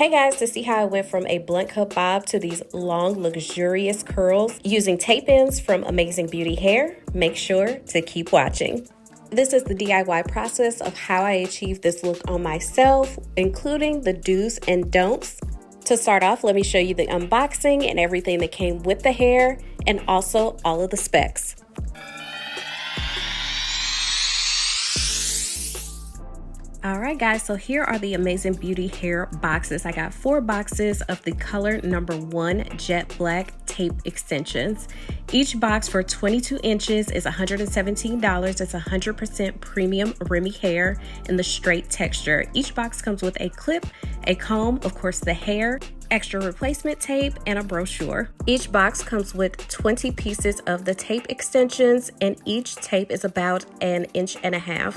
Hey guys, to see how I went from a blunt cut bob to these long, luxurious curls using tape ends from Amazing Beauty Hair, make sure to keep watching. This is the DIY process of how I achieved this look on myself, including the do's and don'ts. To start off, let me show you the unboxing and everything that came with the hair, and also all of the specs. Alright guys, so here are the Amazing Beauty Hair boxes. I got 4 boxes of the color number 1 jet black tape extensions. Each box for 22 inches is $117. It's 100% premium Remy hair in the straight texture. Each box comes with a clip, a comb, of course the hair, extra replacement tape, and a brochure. Each box comes with 20 pieces of the tape extensions, and each tape is about 1.5 inches.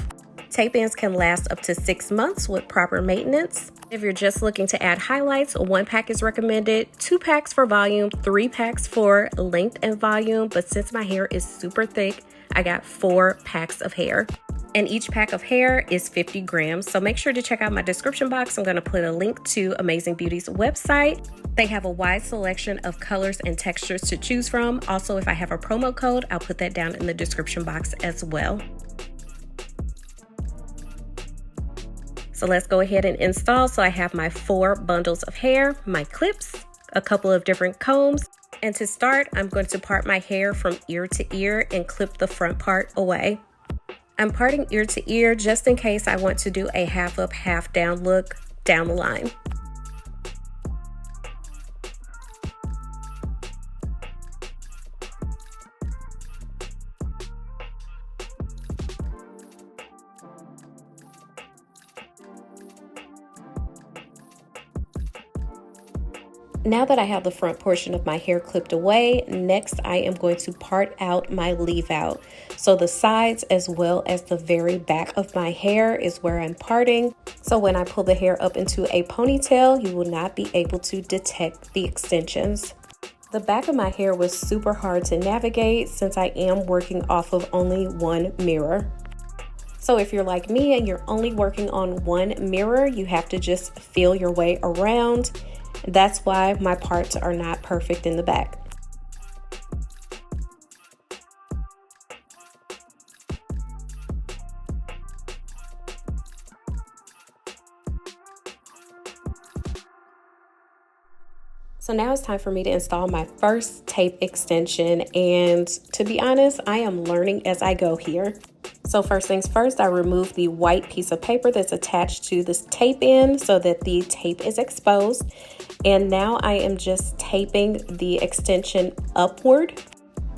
Tape ends can last up to 6 months with proper maintenance. If you're just looking to add highlights, 1 pack is recommended, 2 packs for volume, 3 packs for length and volume, but since my hair is super thick, I got 4 packs of hair. And each pack of hair is 50 grams, so make sure to check out my description box. I'm going to put a link to Amazing Beauty's website. They have a wide selection of colors and textures to choose from. Also, if I have a promo code, I'll put that down in the description box as well. So let's go ahead and install. So I have my 4 bundles of hair, my clips, a couple of different combs. And to start, I'm going to part my hair from ear to ear and clip the front part away. I'm parting ear to ear just in case I want to do a half up, half down look down the line. Now that I have the front portion of my hair clipped away, next I am going to part out my leave out. So the sides as well as the very back of my hair is where I'm parting. So when I pull the hair up into a ponytail, you will not be able to detect the extensions. The back of my hair was super hard to navigate since I am working off of only 1 mirror. So if you're like me and you're only working on 1 mirror, you have to just feel your way around. That's why my parts are not perfect in the back. So now it's time for me to install my first tape extension, and to be honest, I am learning as I go here. So first things first, I remove the white piece of paper that's attached to this tape end so that the tape is exposed. And now I am just taping the extension upward,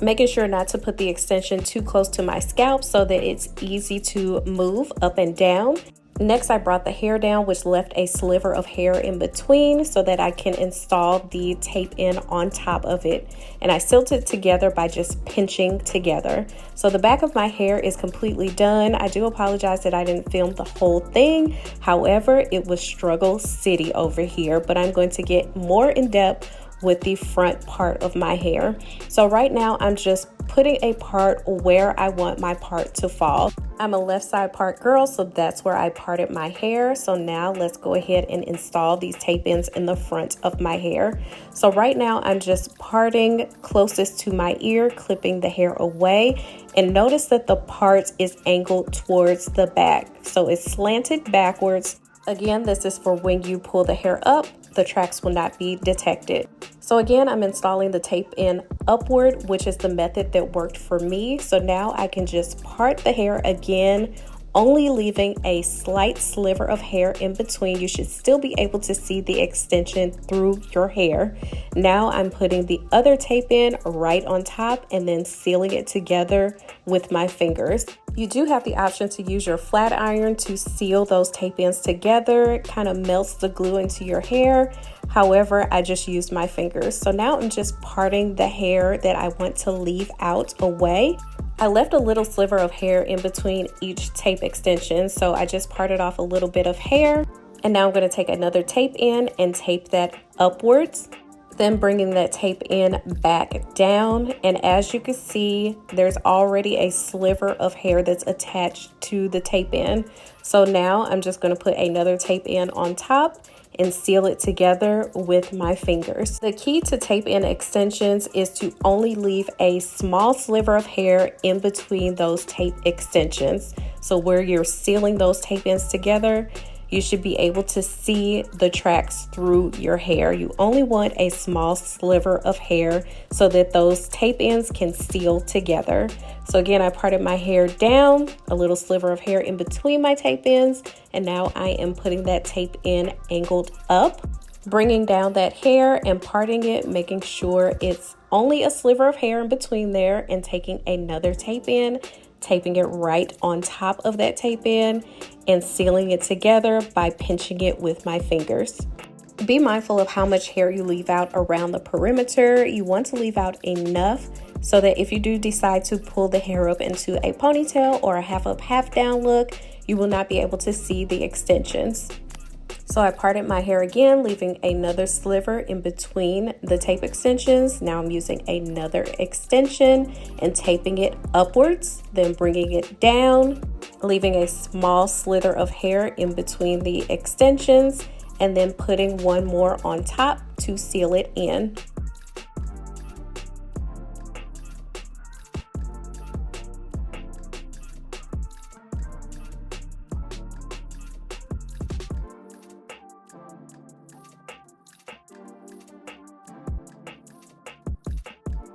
making sure not to put the extension too close to my scalp so that it's easy to move up and down. Next, I brought the hair down, which left a sliver of hair in between so that I can install the tape in on top of it. And I sealed it together by just pinching together. So the back of my hair is completely done. I do apologize that I didn't film the whole thing. However, it was struggle city over here, but I'm going to get more in depth with the front part of my hair. So right now I'm just putting a part where I want my part to fall. I'm a left side part girl, so that's where I parted my hair. So now let's go ahead and install these tape ends in the front of my hair. So right now I'm just parting closest to my ear, clipping the hair away. And notice that the part is angled towards the back. So it's slanted backwards. Again, this is for when you pull the hair up, the tracks will not be detected. So again, I'm installing the tape in upward, which is the method that worked for me. So now I can just part the hair again, only leaving a slight sliver of hair in between. You should still be able to see the extension through your hair. Now I'm putting the other tape in right on top and then sealing it together with my fingers. You do have the option to use your flat iron to seal those tape ends together. It kind of melts the glue into your hair. However, I just used my fingers. So now I'm just parting the hair that I want to leave out away. I left a little sliver of hair in between each tape extension, so I just parted off a little bit of hair. And now I'm going to take another tape in and tape that upwards. Then bringing that tape in back down, and as you can see, there's already a sliver of hair that's attached to the tape in. So now I'm just going to put another tape in on top and seal it together with my fingers. The key to tape-in extensions is to only leave a small sliver of hair in between those tape extensions. So where you're sealing those tape-ins together, you should be able to see the tracks through your hair. You only want a small sliver of hair so that those tape ends can seal together. So again, I parted my hair down, a little sliver of hair in between my tape ends, and now I am putting that tape in angled up, bringing down that hair and parting it, making sure it's only a sliver of hair in between there, and taking another tape in, taping it right on top of that tape in, and sealing it together by pinching it with my fingers. Be mindful of how much hair you leave out around the perimeter. You want to leave out enough so that if you do decide to pull the hair up into a ponytail or a half up, half down look, you will not be able to see the extensions. So I parted my hair again, leaving another sliver in between the tape extensions. Now I'm using another extension and taping it upwards, then bringing it down, leaving a small slither of hair in between the extensions, and then putting one more on top to seal it in.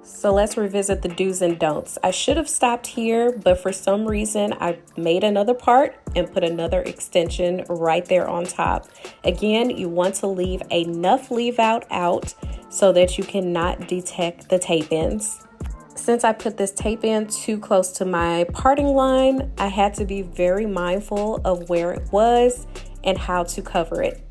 So let's revisit the do's and don'ts. I should have stopped here, but for some reason I made another part and put another extension right there on top. Again, you want to leave enough leave out so that you cannot detect the tape ends. Since I put this tape in too close to my parting line, I had to be very mindful of where it was and how to cover it.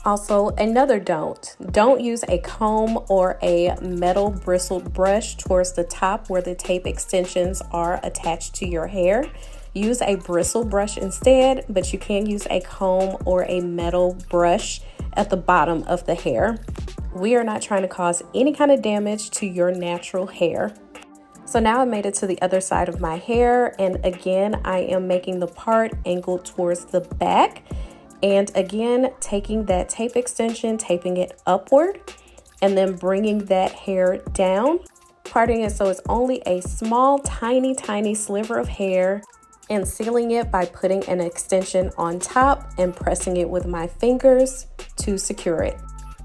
Also, another don't use a comb or a metal bristled brush towards the top where the tape extensions are attached to your hair. Use a bristle brush instead, but you can use a comb or a metal brush at the bottom of the hair. We are not trying to cause any kind of damage to your natural hair. So now I made it to the other side of my hair, and again, I am making the part angled towards the back. And again, taking that tape extension, taping it upward, and then bringing that hair down, parting it so it's only a small, tiny sliver of hair, and sealing it by putting an extension on top and pressing it with my fingers to secure it.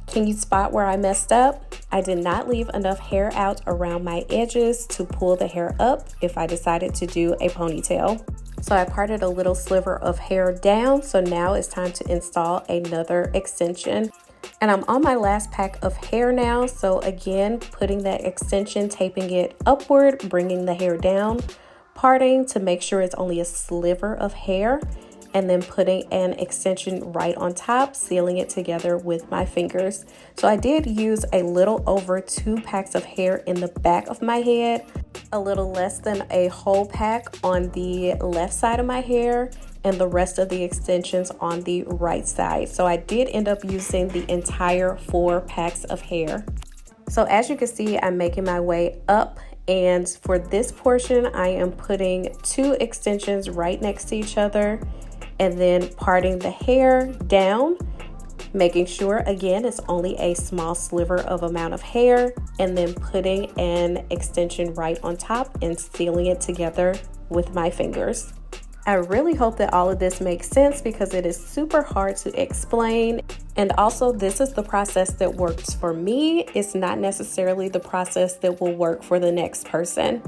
Can you spot where I messed up? I did not leave enough hair out around my edges to pull the hair up if I decided to do a ponytail. So I parted a little sliver of hair down, so now it's time to install another extension. And I'm on my last pack of hair now, so again, putting that extension, taping it upward, bringing the hair down, parting to make sure it's only a sliver of hair, and then putting an extension right on top, sealing it together with my fingers. So I did use a little over 2 packs of hair in the back of my head, a little less than a whole pack on the left side of my hair, and the rest of the extensions on the right side. So I did end up using the entire 4 packs of hair. So as you can see, I'm making my way up, and for this portion, I am putting 2 extensions right next to each other, and then parting the hair down, making sure again it's only a small sliver of amount of hair, and then putting an extension right on top and sealing it together with my fingers. I really hope that all of this makes sense because it is super hard to explain, and also this is the process that works for me. It's not necessarily the process that will work for the next person.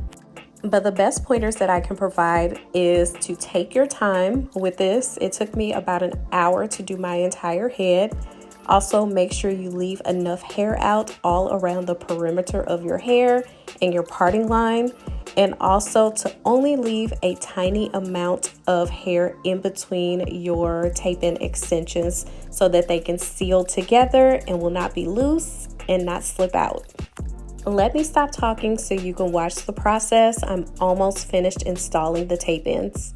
But the best pointers that I can provide is to take your time with this. It took me about an hour to do my entire head. Also, make sure you leave enough hair out all around the perimeter of your hair and your parting line. And also to only leave a tiny amount of hair in between your tape-in extensions so that they can seal together and will not be loose and not slip out. Let me stop talking so you can watch the process. I'm almost finished installing the tape ends.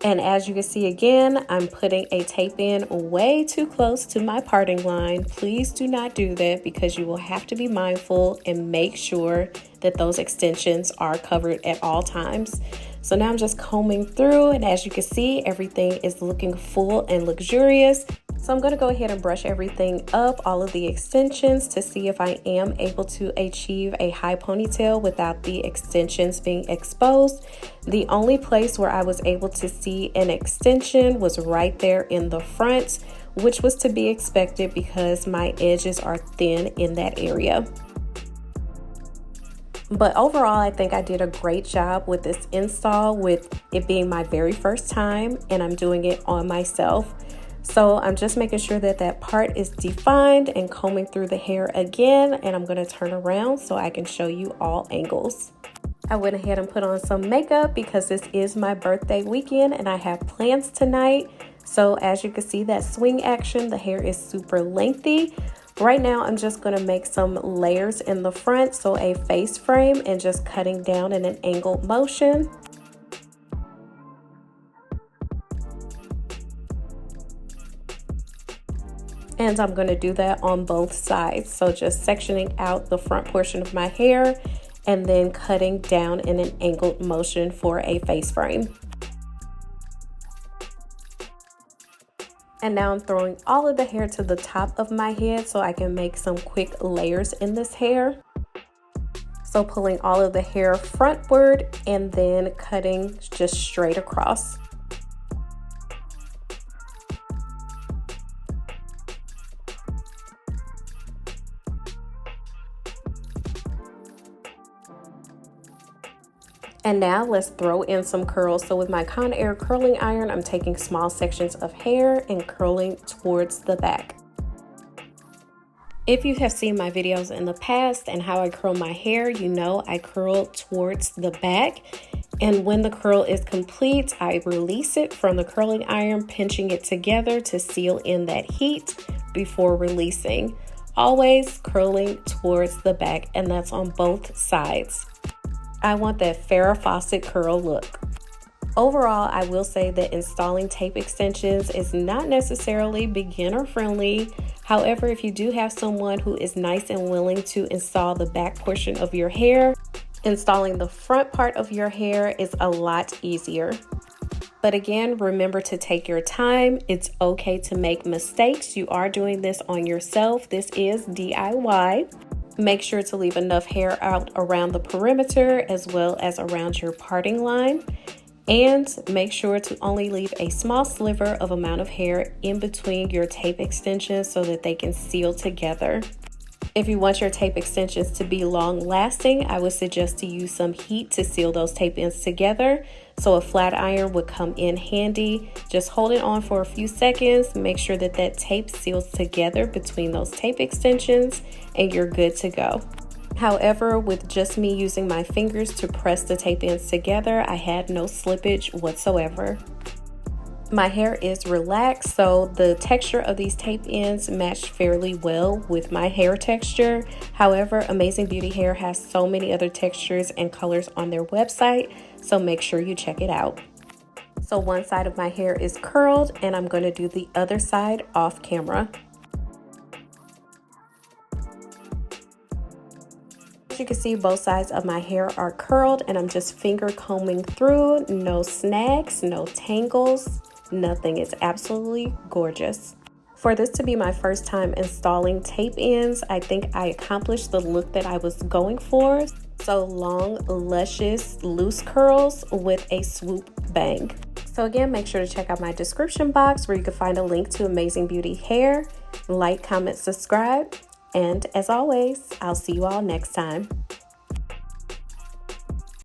And as you can see again, I'm putting a tape in way too close to my parting line. Please do not do that because you will have to be mindful and make sure that those extensions are covered at all times. So now I'm just combing through, and as you can see, everything is looking full and luxurious. So I'm going to go ahead and brush everything up, all of the extensions, to see if I am able to achieve a high ponytail without the extensions being exposed. The only place where I was able to see an extension was right there in the front, which was to be expected because my edges are thin in that area. But overall, I think I did a great job with this install, with it being my very first time and I'm doing it on myself. So I'm just making sure that that part is defined and combing through the hair again, and I'm going to turn around so I can show you all angles. I went ahead and put on some makeup because this is my birthday weekend and I have plans tonight. So as you can see, that swing action, the hair is super lengthy. Right now, I'm just going to make some layers in the front, so a face frame, and just cutting down in an angled motion. And I'm going to do that on both sides. So just sectioning out the front portion of my hair and then cutting down in an angled motion for a face frame. And now I'm throwing all of the hair to the top of my head so I can make some quick layers in this hair. So pulling all of the hair frontward and then cutting just straight across. And now let's throw in some curls. So with my Conair curling iron, I'm taking small sections of hair and curling towards the back. If you have seen my videos in the past and how I curl my hair, you know I curl towards the back. And when the curl is complete, I release it from the curling iron, pinching it together to seal in that heat before releasing. Always curling towards the back, and that's on both sides. I want that Farrah Fawcett curl look. Overall, I will say that installing tape extensions is not necessarily beginner friendly. However, if you do have someone who is nice and willing to install the back portion of your hair, installing the front part of your hair is a lot easier. But again, remember to take your time. It's okay to make mistakes. You are doing this on yourself. This is DIY. Make sure to leave enough hair out around the perimeter as well as around your parting line. And make sure to only leave a small sliver of amount of hair in between your tape extensions so that they can seal together. If you want your tape extensions to be long lasting, I would suggest to use some heat to seal those tape ends together. So a flat iron would come in handy. Just hold it on for a few seconds. Make sure that that tape seals together between those tape extensions and you're good to go. However, with just me using my fingers to press the tape ends together, I had no slippage whatsoever. My hair is relaxed, so the texture of these tape ends matched fairly well with my hair texture. However, Amazing Beauty Hair has so many other textures and colors on their website, so make sure you check it out. So one side of my hair is curled, and I'm going to do the other side off camera. As you can see, both sides of my hair are curled, and I'm just finger combing through. No snags, no tangles. Nothing. Is absolutely gorgeous. For this to be my first time installing tape ends, I think I accomplished the look that I was going for. So long, luscious, loose curls with a swoop bang. So again, make sure to check out my description box where you can find a link to Amazing Beauty Hair. Like, comment, subscribe, and as always, I'll see you all next time.